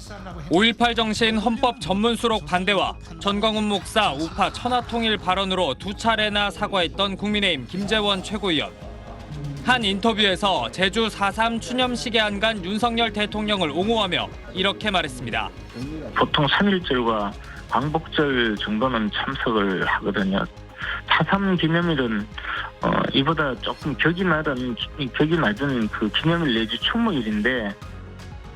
5.18 정신 헌법 전문수록 반대와 전광훈 목사 우파 천하통일 발언으로 두 차례나 사과했던 국민의힘 김재원 최고위원. 한 인터뷰에서 제주 4.3 추념식에 안간 윤석열 대통령을 옹호하며 이렇게 말했습니다. 보통 3.1절과 광복절 정도는 참석을 하거든요. 4.3 기념일은 이보다 조금 격이 낮은 그 기념일 내지 추모일인데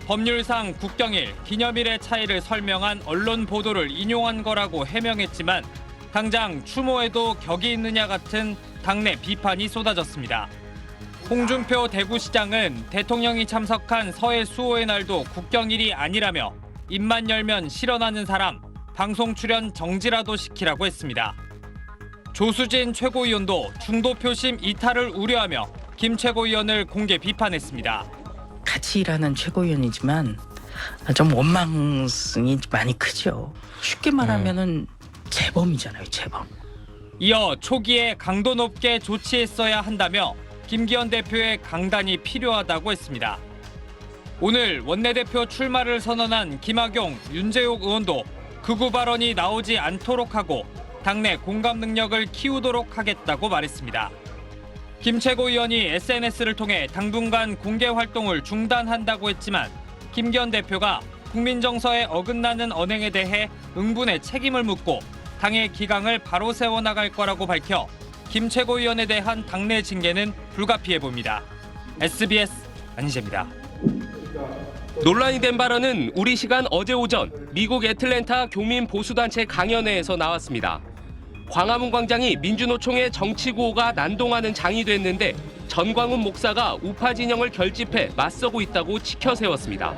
법률상 국경일, 기념일의 차이를 설명한 언론 보도를 인용한 거라고 해명했지만 당장 추모에도 격이 있느냐 같은 당내 비판이 쏟아졌습니다. 홍준표 대구시장은 대통령이 참석한 서해 수호의 날도 국경일이 아니라며 입만 열면 실현하는 사람, 방송 출연 정지라도 시키라고 했습니다. 조수진 최고위원도 중도 표심 이탈을 우려하며 김 최고위원을 공개 비판했습니다. 같이 일하는 최고위원이지만 좀 원망성이 많이 크죠. 쉽게 말하면은 재범이잖아요, 재범. 이어 초기에 강도 높게 조치했어야 한다며 김기현 대표의 강단이 필요하다고 했습니다. 오늘 원내대표 출마를 선언한 김학용, 윤재욱 의원도 극우 발언이 나오지 않도록 하고 당내 공감 능력을 키우도록 하겠다고 말했습니다. 김 최고위원이 SNS를 통해 당분간 공개 활동을 중단한다고 했지만 김기현 대표가 국민 정서에 어긋나는 언행에 대해 응분의 책임을 묻고 당의 기강을 바로 세워나갈 거라고 밝혀 김 최고위원에 대한 당내 징계는 불가피해 보입니다. SBS 안희재입니다. 논란이 된 발언은 우리 시간 어제 오전 미국 애틀랜타 교민 보수단체 강연회에서 나왔습니다. 광화문 광장이 민주노총의 정치 구호가 난동하는 장이 됐는데 전광훈 목사가 우파 진영을 결집해 맞서고 있다고 치켜 세웠습니다.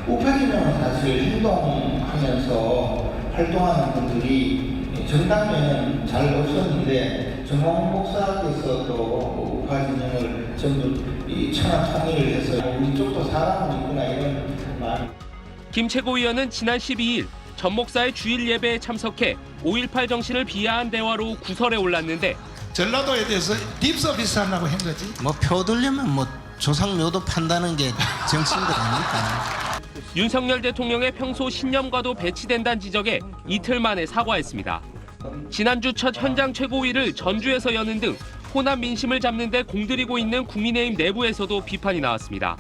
우파 진영은 사실 행동하면서 활동하는 분들이 정당은 잘 없었는데 전광훈 목사께서 또 우파 진영을 전부 천하 통일을 해서 우리 쪽도 사람은 있구나 이런 말. 김 최고위원은 지난 12일 전 목사의 주일 예배에 참석해 5.18 정신을 비하한 대화로 구설에 올랐는데 전라도에 대해서 립서비스 하려고 한 거지. 뭐 표들려면 조상묘도 판다는 게 정치인들 아닙니까? 윤석열 대통령의 평소 신념과도 배치된다는 지적에 이틀 만에 사과했습니다. 지난주 첫 현장 최고위를 전주에서 여는 등 호남 민심을 잡는 데 공들이고 있는 국민의힘 내부에서도 비판이 나왔습니다.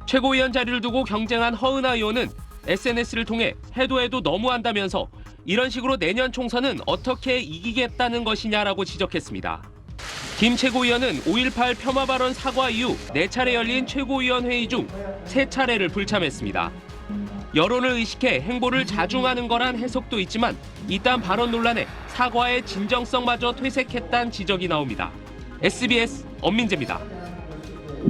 최고위원 자리를 두고 경쟁한 허은하 의원은 SNS를 통해 해도 너무한다면서 이런 식으로 내년 총선은 어떻게 이기겠다는 것이냐라고 지적했습니다. 김 최고위원은 5.18 폄하 발언 사과 이후 4차례 열린 최고위원 회의 중 3차례를 불참했습니다. 여론을 의식해 행보를 자중하는 거란 해석도 있지만 이딴 발언 논란에 사과의 진정성마저 퇴색했다는 지적이 나옵니다. SBS 엄민재입니다.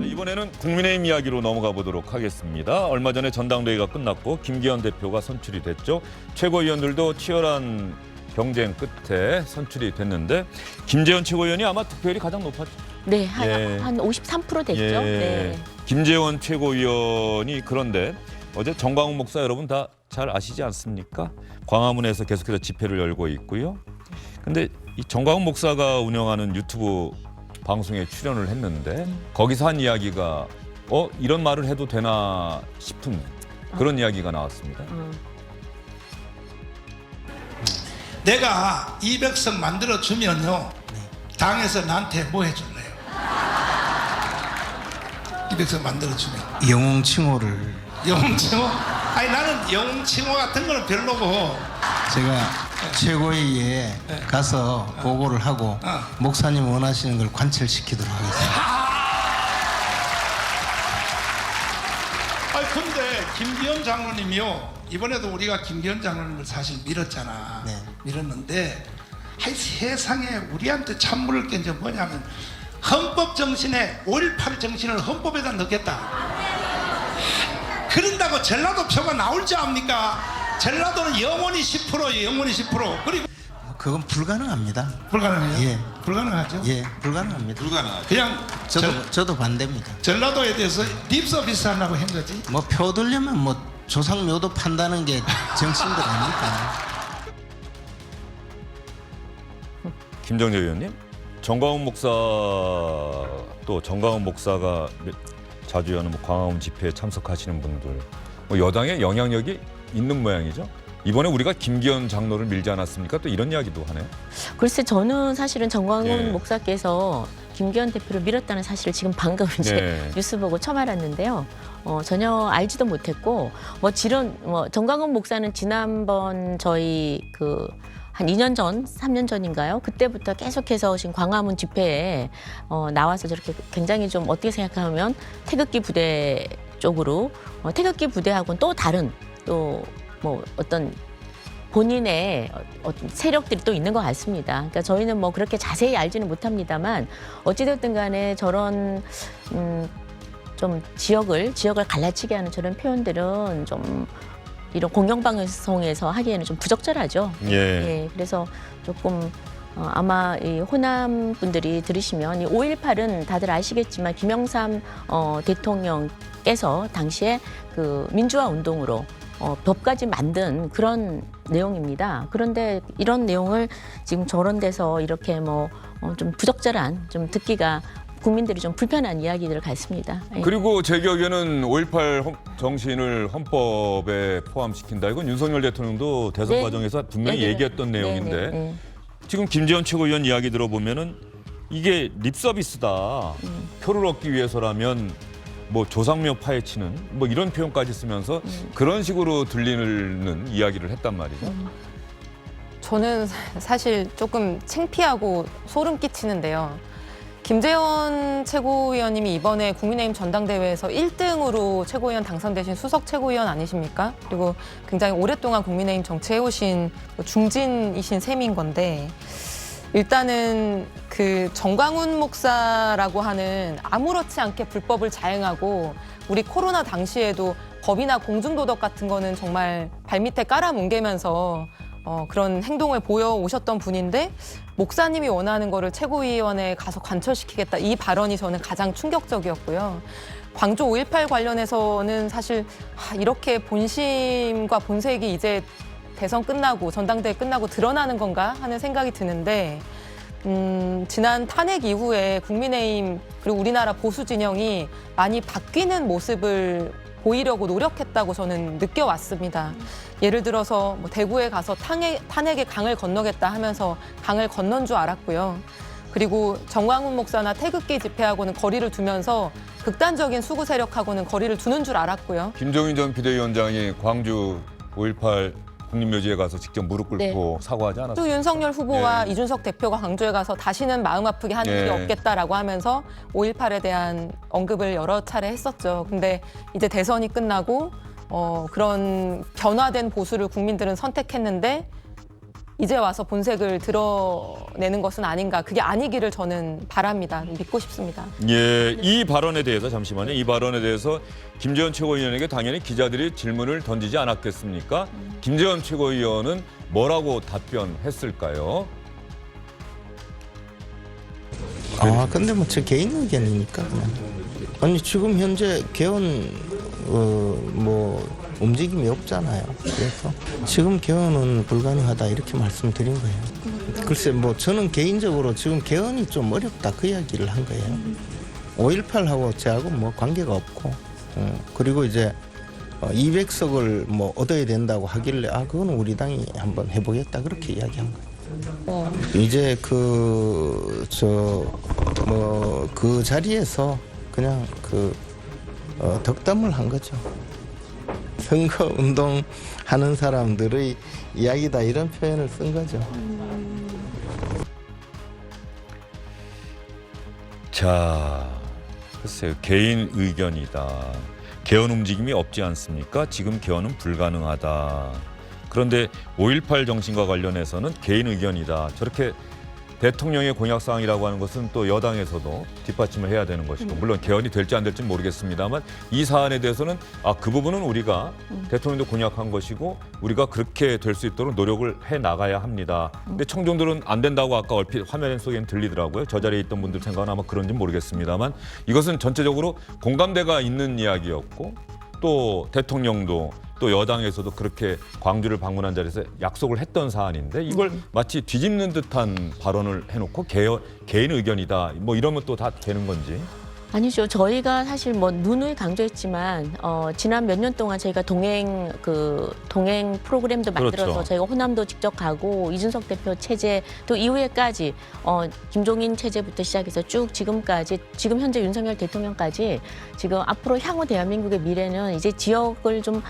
이번에는 국민의힘 이야기로 넘어가 보도록 하겠습니다. 얼마 전에 전당대회가 끝났고 김기현 대표가 선출이 됐죠. 최고위원들도 치열한 경쟁 끝에 선출이 됐는데 김재원 최고위원이 아마 득표율이 가장 높았죠. 네, 한 53% 됐죠. 예. 네. 김재원 최고위원이 그런데 어제 전광훈 목사 여러분 다 잘 아시지 않습니까? 광화문에서 계속해서 집회를 열고 있고요. 근데 이 전광훈 목사가 운영하는 유튜브 방송에 출연을 했는데 거기서 한 이야기가 이런 말을 해도 되나 싶은 그런 이야기가 나왔습니다. 내가 200석 만들어주면요. 당에서 나한테 뭐 해줄래요? 200석 만들어주면. 영웅칭호를. 영웅칭호? 아니 나는 영웅칭호 같은 거는 별로고. 제가 최고위에 가서 보고를 하고 목사님 원하시는 걸 관철시키도록 하겠습니다. 아니 근데 김기현 장로님이요. 이번에도 우리가 김기현 장로님을 사실 밀었잖아. 네. 밀었는데 세상에 우리한테 찬물을 깬 게 뭐냐면 헌법 정신에 5.18 정신을 헌법에다 넣겠다. 그런다고 전라도 표가 나올 줄 압니까? 전라도는 영원히 10%예요. 영원히 10%. 그리고 그건 불가능합니다. 불가능해요? 예. 불가능하죠? 예, 불가능합니다. 그냥 저도 반대입니다. 전라도에 대해서 립서비스 하려고 한 거지. 표들려면 조상묘도 판다는 게 정치인들 아닙니까? 김정재 의원님, 전광훈 목사가 자주 하는 광화문 집회에 참석하시는 분들 뭐 여당의 영향력이 있는 모양이죠. 이번에 우리가 김기현 장로를 밀지 않았습니까? 또 이런 이야기도 하네요. 글쎄 저는 사실은 정광훈 예. 목사께서 김기현 대표를 밀었다는 사실을 지금 방금 이제 네. 뉴스 보고 처음 알았는데요. 전혀 알지도 못했고 정광훈 목사는 지난번 저희 한 2년 전, 3년 전인가요? 그때부터 계속해서 지금 광화문 집회에 나와서 저렇게 굉장히 좀 어떻게 생각하면 태극기 부대 쪽으로 태극기 부대하고는 또 다른 또 뭐 어떤 본인의 어떤 세력들이 또 있는 것 같습니다. 그러니까 저희는 뭐 그렇게 자세히 알지는 못합니다만 어찌됐든 간에 저런 좀 지역을 갈라치게 하는 저런 표현들은 좀 이런 공영방송에서 하기에는 좀 부적절하죠. 예. 예, 그래서 조금 아마 이 호남 분들이 들으시면 이 5.18은 다들 아시겠지만 김영삼 대통령께서 당시에 그 민주화 운동으로 법까지 만든 그런 내용입니다. 그런데 이런 내용을 지금 저런 데서 이렇게 좀 부적절한 좀 듣기가 국민들이 좀 불편한 이야기들 같습니다. 예. 그리고 제 기억에는 5.18 정신을 헌법에 포함시킨다. 이건 윤석열 대통령도 대선 네. 과정에서 분명히 네, 네. 얘기했던 내용인데 네, 네, 네. 지금 김재원 최고위원 이야기 들어보면은 이게 립 서비스다. 표를 얻기 위해서라면 뭐 조상묘 파헤치는 뭐 이런 표현까지 쓰면서 그런 식으로 들리는 이야기를 했단 말이죠. 저는 사실 조금 창피하고 소름 끼치는데요. 김재원 최고위원님이 이번에 국민의힘 전당대회에서 1등으로 최고위원 당선되신 수석 최고위원 아니십니까? 그리고 굉장히 오랫동안 국민의힘 정치해오신 중진이신 셈인 건데 일단은 그 정광훈 목사라고 하는 아무렇지 않게 불법을 자행하고 우리 코로나 당시에도 법이나 공중도덕 같은 거는 정말 발밑에 깔아뭉개면서 그런 행동을 보여오셨던 분인데 목사님이 원하는 거를 최고위원회에 가서 관철시키겠다. 이 발언이 저는 가장 충격적이었고요. 광주 5.18 관련해서는 사실 이렇게 본심과 본색이 이제 대선 끝나고 전당대회 끝나고 드러나는 건가 하는 생각이 드는데 지난 탄핵 이후에 국민의힘 그리고 우리나라 보수 진영이 많이 바뀌는 모습을 보이려고 노력했다고 저는 느껴왔습니다. 예를 들어서 뭐 대구에 가서 탄핵의 강을 건너겠다 하면서 강을 건넌 줄 알았고요. 그리고 정광훈 목사나 태극기 집회하고는 거리를 두면서 극단적인 수구 세력하고는 거리를 두는 줄 알았고요. 김종인 전 비대위원장이 광주 5.18 국립묘지에 가서 직접 무릎 꿇고 사과하지 않았어요? 또 윤석열 후보와 네. 이준석 대표가 광주에 가서 다시는 마음 아프게 하는 일이 없겠다라고 하면서 5.18에 대한 언급을 여러 차례 했었죠. 근데 이제 대선이 끝나고 그런 변화된 보수를 국민들은 선택했는데 이제 와서 본색을 드러내는 것은 아닌가. 그게 아니기를 저는 바랍니다. 믿고 싶습니다. 예, 이 발언에 대해서 잠시만요. 이 발언에 대해서 김재원 최고위원에게 당연히 기자들이 질문을 던지지 않았겠습니까? 김재원 최고위원은 뭐라고 답변했을까요? 근데 뭐 제 개인 의견이니까 그냥. 아니 지금 현재 개헌 뭐 움직임이 없잖아요. 그래서 지금 개헌은 불가능하다 이렇게 말씀드린 거예요. 글쎄 뭐 저는 개인적으로 지금 개헌이 좀 어렵다 그 이야기를 한 거예요. 5.18하고 저하고 뭐 관계가 없고 그리고 이제 200석을 뭐 얻어야 된다고 하길래 그건 우리 당이 한번 해보겠다 그렇게 이야기한 거예요. 이제 그 자리에서 그냥 덕담을 한 거죠. 선거 운동 하는 사람들의 이야기다 이런 표현을 쓴 거죠. 자, 글쎄요. 개인 의견이다. 개헌 움직임이 없지 않습니까? 지금 개헌은 불가능하다. 그런데 5.18 정신과 관련해서는 개인 의견이다. 저렇게 대통령의 공약사항이라고 하는 것은 또 여당에서도 뒷받침을 해야 되는 것이고 물론 개헌이 될지 안 될지는 모르겠습니다만 이 사안에 대해서는 그 부분은 우리가 대통령도 공약한 것이고 우리가 그렇게 될 수 있도록 노력을 해나가야 합니다. 근데 청중들은 안 된다고 아까 얼핏 화면 속에는 들리더라고요. 저 자리에 있던 분들 생각은 아마 그런지 모르겠습니다만 이것은 전체적으로 공감대가 있는 이야기였고 또 대통령도 또 여당에서도 그렇게 광주를 방문한 자리에서 약속을 했던 사안인데 이걸 마치 뒤집는 듯한 발언을 해놓고 개인 의견이다 뭐 이러면 또 다 되는 건지. 아니죠. 저희가 사실 뭐 누누이 강조했지만 지난 몇 년 동안 저희가 동행 프로그램도 만들어서 그렇죠. 저희가 호남도 직접 가고 이준석 대표 체제 또 이후에까지 김종인 체제부터 시작해서 쭉 지금까지 지금 현재 윤석열 대통령까지 지금 앞으로 향후 대한민국의 미래는 이제 지역을 좀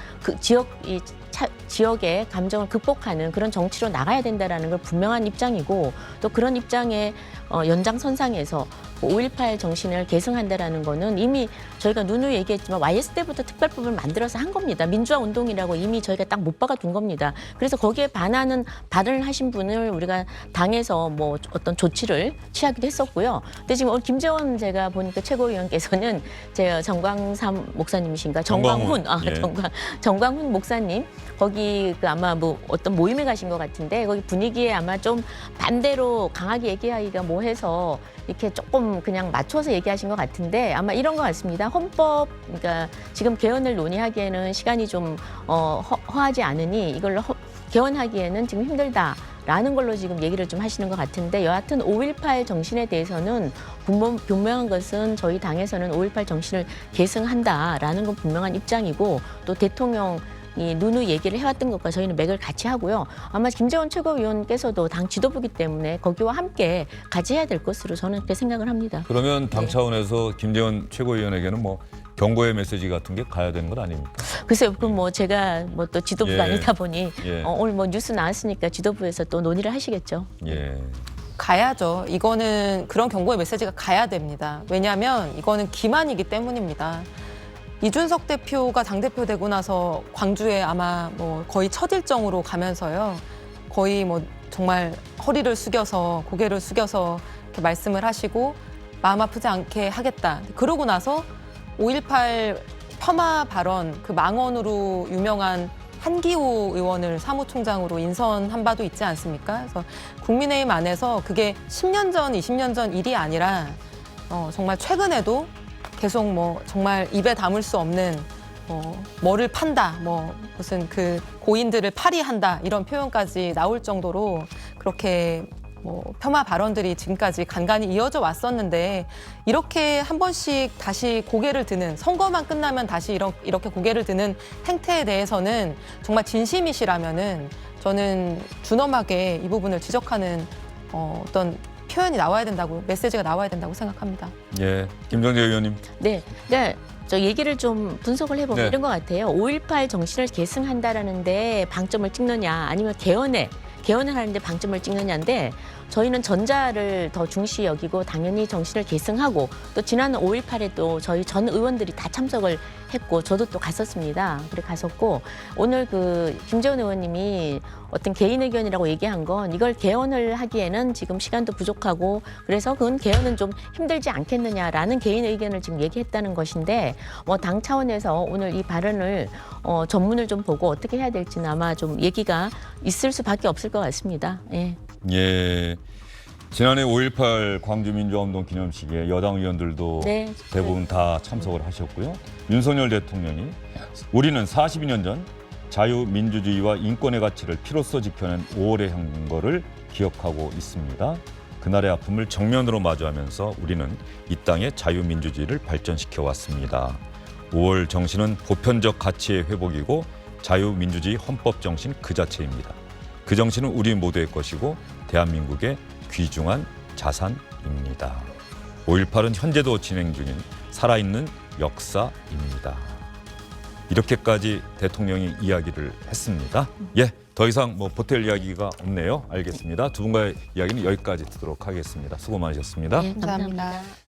지역의 감정을 극복하는 그런 정치로 나가야 된다라는 걸 분명한 입장이고 또 그런 입장의 연장선상에서 5.18 정신을 계승한다라는 거는 이미 저희가 누누이 얘기했지만 YS 때부터 특별법을 만들어서 한 겁니다. 민주화 운동이라고 이미 저희가 딱 못 박아둔 겁니다. 그래서 거기에 반하는 발언을 하신 분을 우리가 당에서 뭐 어떤 조치를 취하기도 했었고요. 근데 지금 오늘 김재원 제가 보니까 최고위원께서는 제 정광삼 목사님이신가? 정광훈. 정광훈 목사님. 거기 아마 뭐 어떤 모임에 가신 것 같은데 거기 분위기에 아마 좀 반대로 강하게 얘기하기가 뭐해서 이렇게 조금 그냥 맞춰서 얘기하신 것 같은데 아마 이런 것 같습니다. 헌법, 그러니까 지금 개헌을 논의하기에는 시간이 좀 허하지 않으니 이걸로 개헌하기에는 지금 힘들다라는 걸로 지금 얘기를 좀 하시는 것 같은데 여하튼 5.18 정신에 대해서는 분명한 것은 저희 당에서는 5.18 정신을 계승한다라는 건 분명한 입장이고 또 대통령 누누이 얘기를 해왔던 것과 저희는 맥을 같이 하고요. 아마 김재원 최고위원께서도 당 지도부기 때문에 거기와 함께 같이 해야 될 것으로 저는 그렇게 생각을 합니다. 그러면 당 차원에서 김재원 최고위원에게는 뭐 경고의 메시지 같은 게 가야 되는 건 아닙니까? 글쎄요, 그럼 뭐 제가 뭐 또 지도부가 아니다 보니 예. 오늘 뭐 뉴스 나왔으니까 지도부에서 또 논의를 하시겠죠. 예. 가야죠. 이거는 그런 경고의 메시지가 가야 됩니다. 왜냐하면 이거는 기만이기 때문입니다. 이준석 대표가 당대표 되고 나서 광주에 아마 뭐 거의 첫 일정으로 가면서요. 거의 뭐 정말 허리를 숙여서 고개를 숙여서 이렇게 말씀을 하시고 마음 아프지 않게 하겠다. 그러고 나서 5.18 폄하 발언 그 망언으로 유명한 한기호 의원을 사무총장으로 인선한 바도 있지 않습니까? 그래서 국민의힘 안에서 그게 10년 전, 20년 전 일이 아니라 정말 최근에도 계속 뭐 정말 입에 담을 수 없는 뭐를 판다, 뭐 무슨 그 고인들을 파리한다 이런 표현까지 나올 정도로 그렇게 뭐 폄하 발언들이 지금까지 간간히 이어져 왔었는데 이렇게 한 번씩 다시 고개를 드는 선거만 끝나면 다시 이렇게 고개를 드는 행태에 대해서는 정말 진심이시라면은 저는 준엄하게 이 부분을 지적하는 어떤 표현이 나와야 된다고 메시지가 나와야 된다고 생각합니다. 예, 김정재 의원님. 네, 그러니까 저 얘기를 좀 분석을 해보면 네. 이런 것 같아요. 5.18 정신을 계승한다라는데 방점을 찍느냐 아니면 개헌을 하는데 방점을 찍느냐인데 저희는 전자를 더 중시 여기고 당연히 정신을 계승하고 또 지난 5.18에도 저희 전 의원들이 다 참석을 했고 저도 또 갔었습니다. 그래 갔었고 오늘 그 김재원 의원님이 어떤 개인 의견이라고 얘기한 건 이걸 개헌을 하기에는 지금 시간도 부족하고 그래서 그건 개헌은 좀 힘들지 않겠느냐라는 개인 의견을 지금 얘기했다는 것인데 뭐 당 차원에서 오늘 이 발언을 전문을 좀 보고 어떻게 해야 될지는 아마 좀 얘기가 있을 수밖에 없을 것 같습니다. 예. 예. 지난해 5.18 광주민주화운동 기념식에 여당 의원들도 네. 대부분 다 참석을 하셨고요. 윤석열 대통령이 우리는 42년 전 자유민주주의와 인권의 가치를 피로써 지켜낸 5월의 행거를 기억하고 있습니다. 그날의 아픔을 정면으로 마주하면서 우리는 이 땅의 자유민주주의를 발전시켜 왔습니다. 5월 정신은 보편적 가치의 회복이고 자유민주주의 헌법 정신 그 자체입니다. 그 정신은 우리 모두의 것이고 대한민국의 귀중한 자산입니다. 5.18은 현재도 진행 중인 살아있는 역사입니다. 이렇게까지 대통령이 이야기를 했습니다. 예, 더 이상 뭐 보탤 이야기가 없네요. 알겠습니다. 두 분과의 이야기는 여기까지 듣도록 하겠습니다. 수고 많으셨습니다. 네, 감사합니다. 감사합니다.